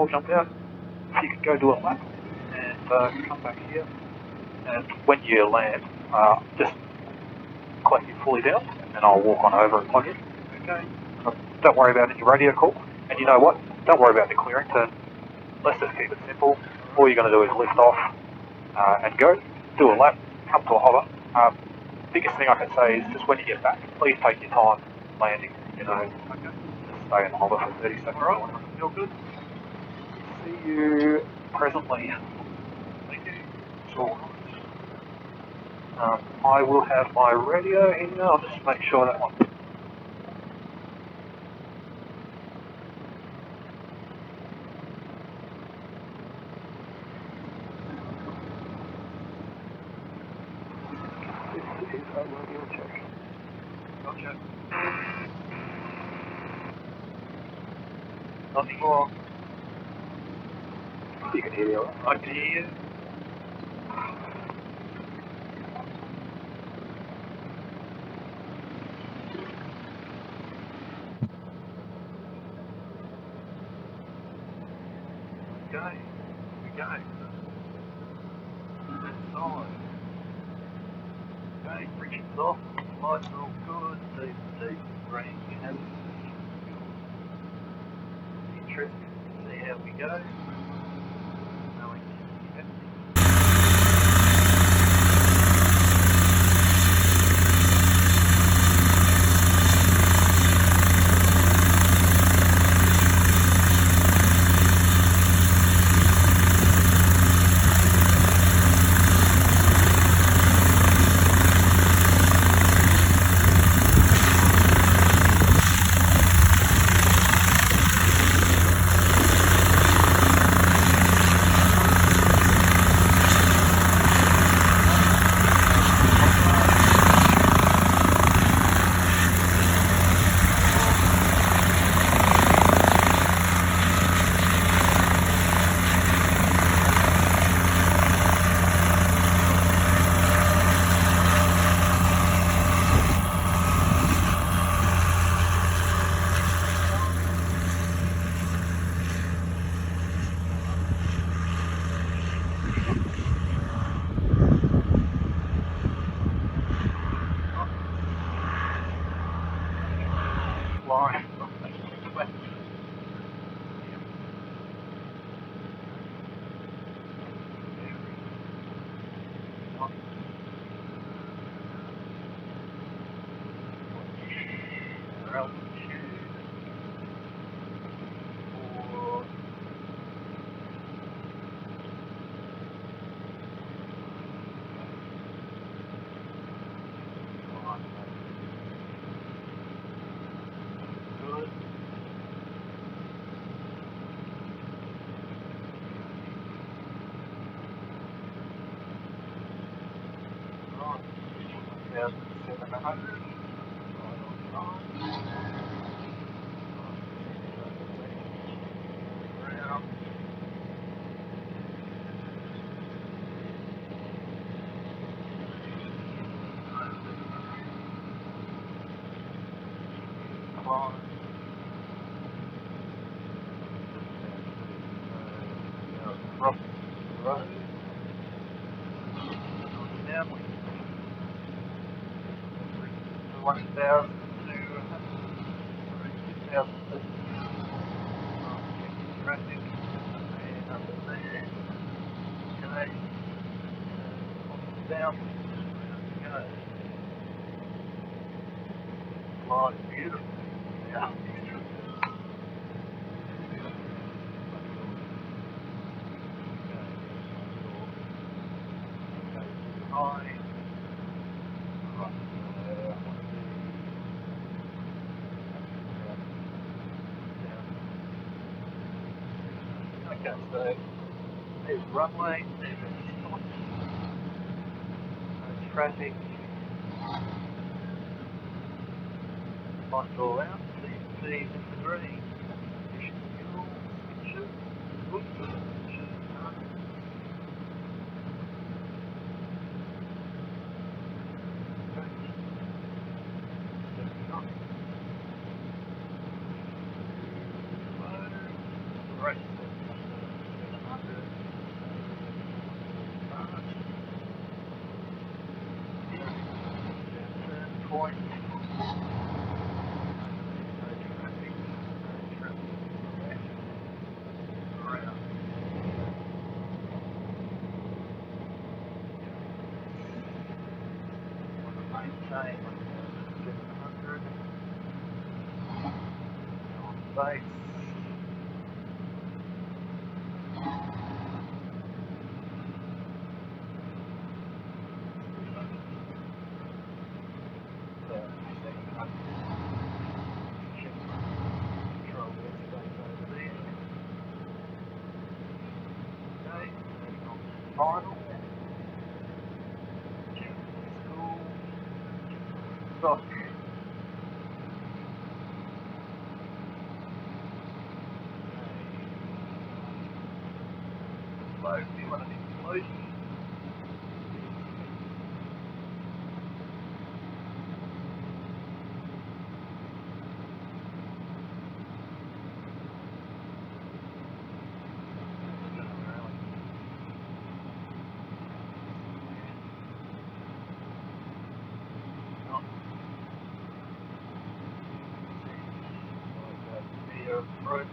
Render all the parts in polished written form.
I'll jump out. If you could go do a lap and come back here. And when you land, just collect it fully down, and I'll walk on over and plug in. Okay. Don't worry about any radio call. And you know what? Don't worry about the clearing turn. Let's just keep it simple. All you're going to do is lift off and go. Do a lap. Come to a hover. Biggest thing I can say is just when you get back, please take your time landing. You know, okay. Just stay in the hover for 30 seconds. All right. Feel good. See you presently. Thank you. Sure. I will have my radio here. I'll just make sure that one. This is a radio check. Gotcha. Nothing more. You can hear me, alright? I can hear you. Okay, we go. That's solid. Okay, friction's off, lights are all good, deep range has interesting to see how we go. Line. Beautiful. Yeah. Okay, so there's runway, there's spots, no traffic, lights all out, CC's in the green, mission fuel, switches, whoops, switches, right. Same. 700. On base. Final. School. Stop. Load. Do you want to include? Approach.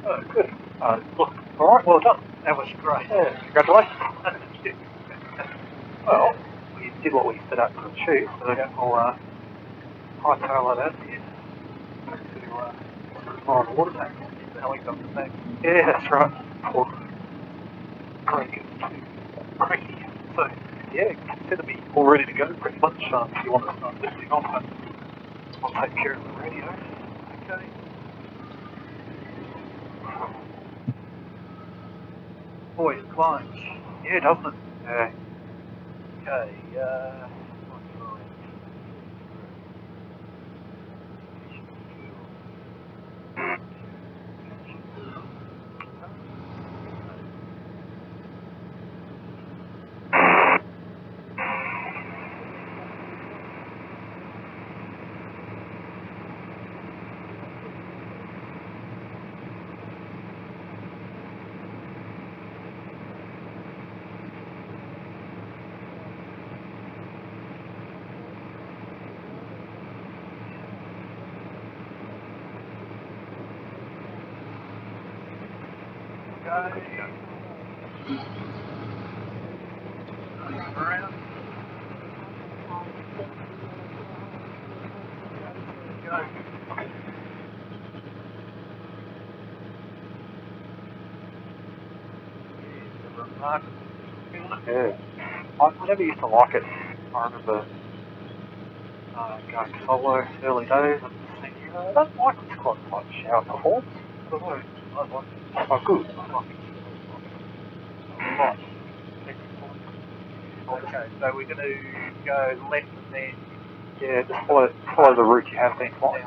Oh, good. Look, alright, well done. That was great. Yeah, congratulations. Well, we did what we set out to achieve, so we'll hightail that out here to fire the water tank. The helicopter tank. Yeah, that's right. Poor Craig is too cranky. So, yeah, consider me all ready to go pretty much if you want to start lifting off, and I'll take care of the radio. Okay. Always climbs. Yeah, doesn't it? Okay, Around. Go. Yeah. I never used to like it. I remember going solo early days and thinking, I don't like this quite much how it performs. I don't know. I like it's quite good. I like it. Right. Okay, so we're going to go left and then yeah, just follow the route you have been following.